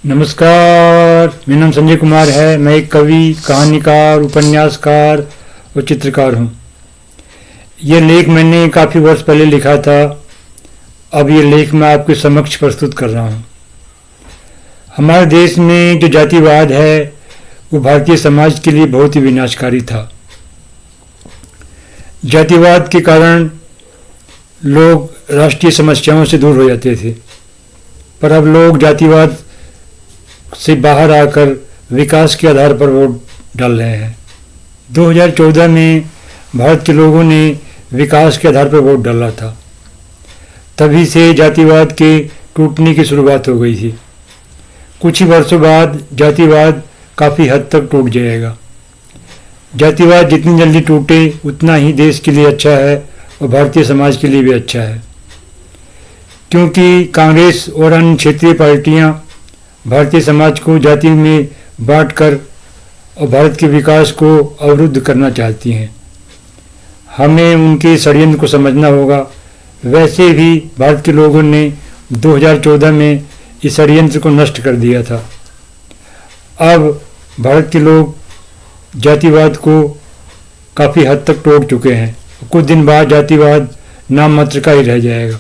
नमस्कार, मेरा नाम संजय कुमार है। मैं एक कवि, कहानीकार, उपन्यासकार और चित्रकार हूँ। ये लेख मैंने काफ़ी वर्ष पहले लिखा था। अब ये लेख मैं आपके समक्ष प्रस्तुत कर रहा हूँ। हमारे देश में जो जातिवाद है वो भारतीय समाज के लिए बहुत ही विनाशकारी था। जातिवाद के कारण लोग राष्ट्रीय समस्याओं से दूर हो जाते थे, पर अब लोग जातिवाद से बाहर आकर विकास के आधार पर वोट डाल रहे हैं। 2014 में भारत के लोगों ने विकास के आधार पर वोट डाला था। तभी से जातिवाद के टूटने की शुरुआत हो गई थी। कुछ ही वर्षों बाद जातिवाद काफ़ी हद तक टूट जाएगा। जातिवाद जितनी जल्दी टूटे उतना ही देश के लिए अच्छा है और भारतीय समाज के लिए भी अच्छा है, क्योंकि कांग्रेस और अन्य क्षेत्रीय पार्टियां भारतीय समाज को जाति में बांटकर और भारत के विकास को अवरुद्ध करना चाहती हैं। हमें उनके षड्यंत्र को समझना होगा। वैसे भी भारत के लोगों ने 2014 में इस षड्यंत्र को नष्ट कर दिया था। अब भारत के लोग जातिवाद को काफ़ी हद तक तोड़ चुके हैं। कुछ दिन बाद जातिवाद नाम मात्र का ही रह जाएगा।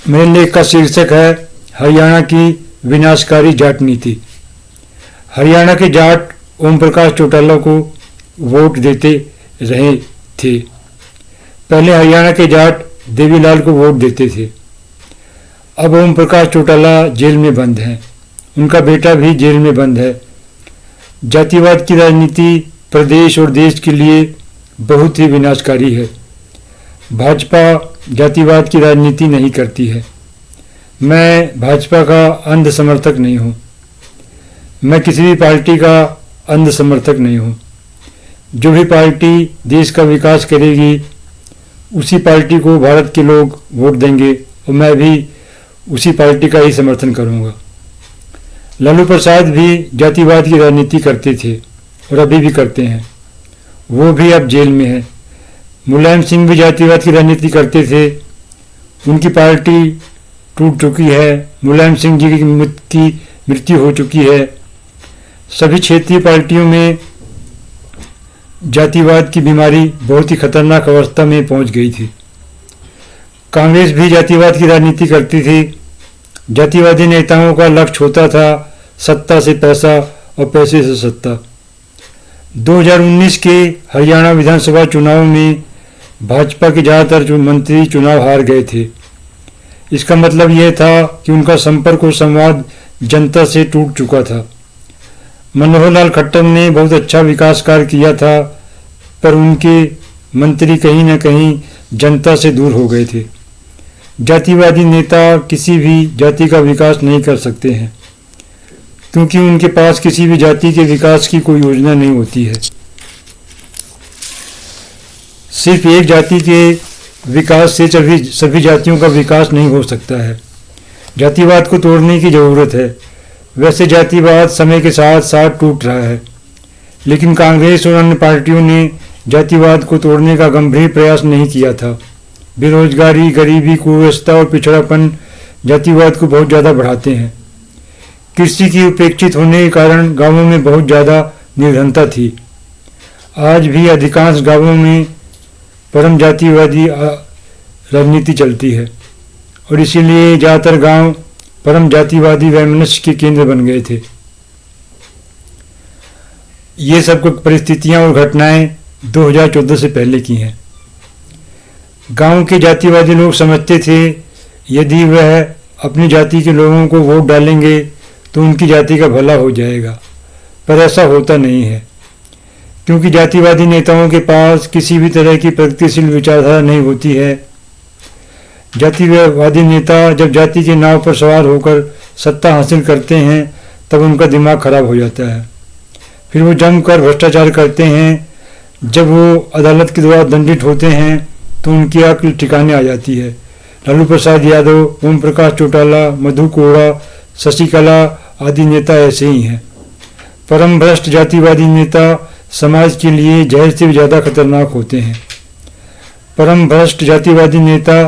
मेरे लेख का शीर्षक है हरियाणा की विनाशकारी जाट नीति। हरियाणा के जाट ओम प्रकाश चौटाला को वोट देते रहे थे। पहले हरियाणा के जाट देवीलाल को वोट देते थे। अब ओम प्रकाश चौटाला जेल में बंद हैं। उनका बेटा भी जेल में बंद है। जातिवाद की राजनीति प्रदेश और देश के लिए बहुत ही विनाशकारी है। भाजपा जातिवाद की राजनीति नहीं करती है। मैं भाजपा का अंध समर्थक नहीं हूँ। मैं किसी भी पार्टी का अंध समर्थक नहीं हूँ। जो भी पार्टी देश का विकास करेगी उसी पार्टी को भारत के लोग वोट देंगे और मैं भी उसी पार्टी का ही समर्थन करूँगा। लालू प्रसाद भी जातिवाद की राजनीति करते थे और अभी भी करते हैं। वो भी अब जेल में है। मुलायम सिंह भी जातिवाद की राजनीति करते थे। उनकी पार्टी टूट चुकी है। मुलायम सिंह जी की मृत्यु हो चुकी है। सभी क्षेत्रीय पार्टियों में जातिवाद की बीमारी बहुत ही खतरनाक अवस्था में पहुंच गई थी। कांग्रेस भी जातिवाद की राजनीति करती थी। जातिवादी नेताओं का लक्ष्य होता था सत्ता से पैसा और पैसे से सत्ता। 2019 के हरियाणा विधानसभा चुनाव में भाजपा के ज़्यादातर मंत्री चुनाव हार गए थे। इसका मतलब यह था कि उनका संपर्क और संवाद जनता से टूट चुका था। मनोहर लाल खट्टर ने बहुत अच्छा विकास कार्य किया था, पर उनके मंत्री कहीं न कहीं जनता से दूर हो गए थे। जातिवादी नेता किसी भी जाति का विकास नहीं कर सकते हैं, क्योंकि उनके पास किसी भी जाति के विकास की कोई योजना नहीं होती है। सिर्फ एक जाति के विकास से सभी जातियों का विकास नहीं हो सकता है। जातिवाद को तोड़ने की ज़रूरत है। वैसे जातिवाद समय के साथ साथ टूट रहा है, लेकिन कांग्रेस और अन्य पार्टियों ने जातिवाद को तोड़ने का गंभीर प्रयास नहीं किया था। बेरोजगारी, गरीबी, कुव्यवस्था और पिछड़ापन जातिवाद को बहुत ज़्यादा बढ़ाते हैं। कृषि की उपेक्षित होने के कारण गांवों में बहुत ज़्यादा निर्धनता थी। आज भी अधिकांश गांवों में परम जातिवादी राजनीति चलती है और इसीलिए ज़्यादातर गांव परम जातिवादी वैमनस्य के केंद्र बन गए थे। ये सब परिस्थितियां और घटनाएं 2014 से पहले की हैं। गांव के जातिवादी लोग समझते थे यदि वह अपनी जाति के लोगों को वोट डालेंगे तो उनकी जाति का भला हो जाएगा, पर ऐसा होता नहीं है, क्योंकि जातिवादी नेताओं के पास किसी भी तरह की प्रगतिशील विचारधारा नहीं होती है। जातिवादी नेता जब जाति के नाव पर सवार होकर सत्ता हासिल करते हैं तब उनका दिमाग खराब हो जाता है। फिर वो जमकर भ्रष्टाचार करते हैं। जब वो अदालत के द्वारा दंडित होते हैं तो उनकी अक्ल ठिकाने आ जाती है। लालू प्रसाद यादव, ओम प्रकाश चौटाला, मधु कोड़ा, शशिकला आदि नेता ऐसे ही हैं। परम भ्रष्ट जातिवादी नेता समाज के लिए जहर से भी ज़्यादा खतरनाक होते हैं। परम भ्रष्ट जातिवादी नेता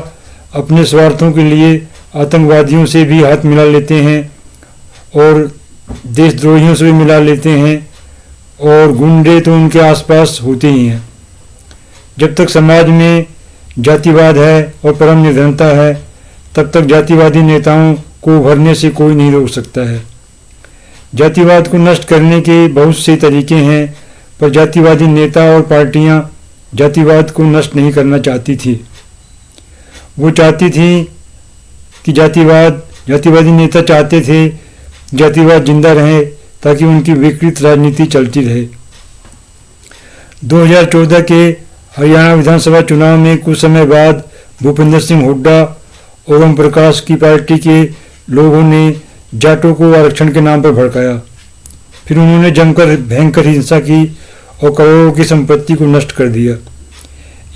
अपने स्वार्थों के लिए आतंकवादियों से भी हाथ मिला लेते हैं और देशद्रोहियों से भी मिला लेते हैं, और गुंडे तो उनके आसपास होते ही हैं। जब तक समाज में जातिवाद है और परम निर्धनता है, तब तक जातिवादी नेताओं को उभरने से कोई नहीं रोक सकता है। जातिवाद को नष्ट करने के बहुत से तरीके हैं, पर जातिवादी नेता और पार्टियां जातिवाद को नष्ट नहीं करना चाहती थी। वो चाहती थी कि जातिवादी नेता चाहते थे जातिवाद जिंदा रहे, ताकि उनकी विकृत राजनीति चलती रहे। 2014 के हरियाणा विधानसभा चुनाव में कुछ समय बाद भूपेंद्र सिंह हुड्डा और ओम प्रकाश की पार्टी के लोगों ने जाटों को आरक्षण के नाम पर भड़काया। फिर उन्होंने जमकर भयंकर हिंसा की और करोड़ों की संपत्ति को नष्ट कर दिया।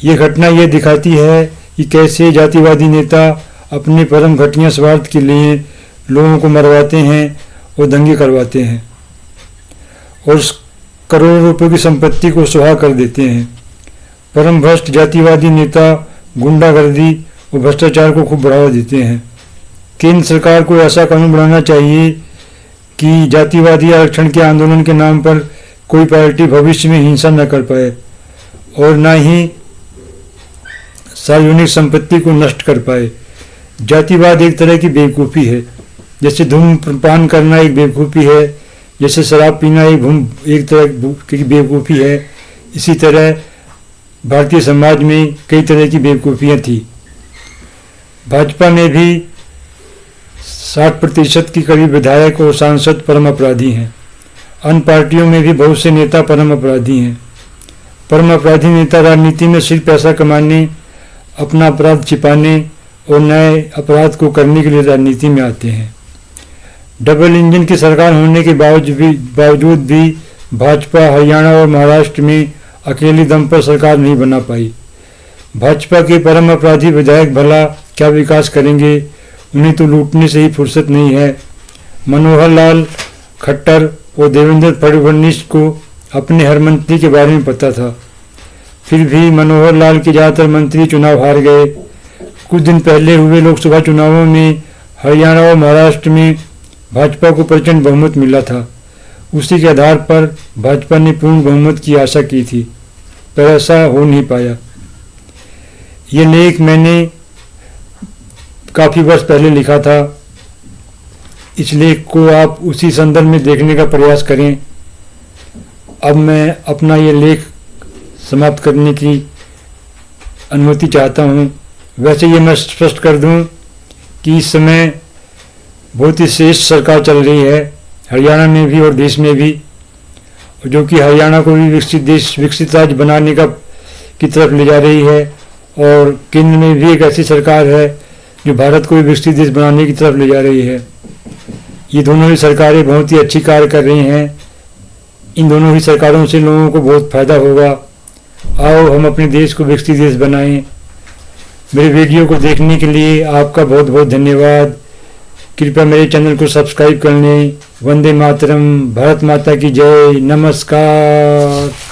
ये घटना ये दिखाती है कि कैसे जातिवादी नेता अपने परम घटिया स्वार्थ के लिए लोगों को मरवाते हैं और दंगे करवाते हैं और करोड़ों रुपए की संपत्ति को सुहा कर देते हैं। परम भ्रष्ट जातिवादी नेता गुंडागर्दी और भ्रष्टाचार को खूब बढ़ावा देते हैं। केंद्र सरकार को ऐसा कानून बनाना चाहिए कि जातिवादी आरक्षण के आंदोलन के नाम पर कोई पार्टी भविष्य में हिंसा न कर पाए और न ही सार्वजनिक संपत्ति को नष्ट कर पाए। जातिवाद एक तरह की बेवकूफ़ी है, जैसे धूम्रपान करना एक बेवकूफ़ी है, जैसे शराब पीना एक तरह की बेवकूफ़ी है। इसी तरह भारतीय समाज में कई तरह की बेवकूफ़ियाँ थी। भाजपा में भी 60% की करीब विधायक और सांसद परम अपराधी हैं। अन्य पार्टियों में भी बहुत से नेता परम अपराधी हैं। परम अपराधी नेता राजनीति में सिर्फ पैसा कमाने, अपना अपराध छिपाने और नए अपराध को करने के लिए राजनीति में आते हैं। डबल इंजन की सरकार होने के बावजूद भी भाजपा हरियाणा और महाराष्ट्र में अकेले दम पर सरकार नहीं बना पाई। भाजपा के परम अपराधी विधायक भला क्या विकास करेंगे, उन्हें तो लूटने से ही फुर्सत नहीं है। मनोहर लाल खट्टर और देवेंद्र फडणवीस को अपने हर मंत्री के बारे में पता था, फिर भी मनोहर लाल के ज़्यादातर मंत्री चुनाव हार गए। कुछ दिन पहले हुए लोकसभा चुनावों में हरियाणा और महाराष्ट्र में भाजपा को प्रचंड बहुमत मिला था। उसी के आधार पर भाजपा ने पूर्ण बहुमत की आशा की थी, पर ऐसा हो नहीं पाया। ये लेख मैंने काफ़ी वर्ष पहले लिखा था। इस लेख को आप उसी संदर्भ में देखने का प्रयास करें। अब मैं अपना ये लेख समाप्त करने की अनुमति चाहता हूँ। वैसे ये मैं स्पष्ट कर दूँ कि इस समय बहुत ही श्रेष्ठ सरकार चल रही है, हरियाणा में भी और देश में भी, जो कि हरियाणा को भी विकसित राज्य बनाने की तरफ ले जा रही है, और केंद्र में भी एक ऐसी सरकार है जो भारत को भी विकसित देश बनाने की तरफ ले जा रही है। ये दोनों ही सरकारें बहुत ही अच्छी कार्य कर रही हैं। इन दोनों ही सरकारों से लोगों को बहुत फायदा होगा। आओ हम अपने देश को विकसित देश बनाएं। मेरे वीडियो को देखने के लिए आपका बहुत बहुत धन्यवाद। कृपया मेरे चैनल को सब्सक्राइब कर लें। वंदे मातरम। भारत माता की जय। नमस्कार।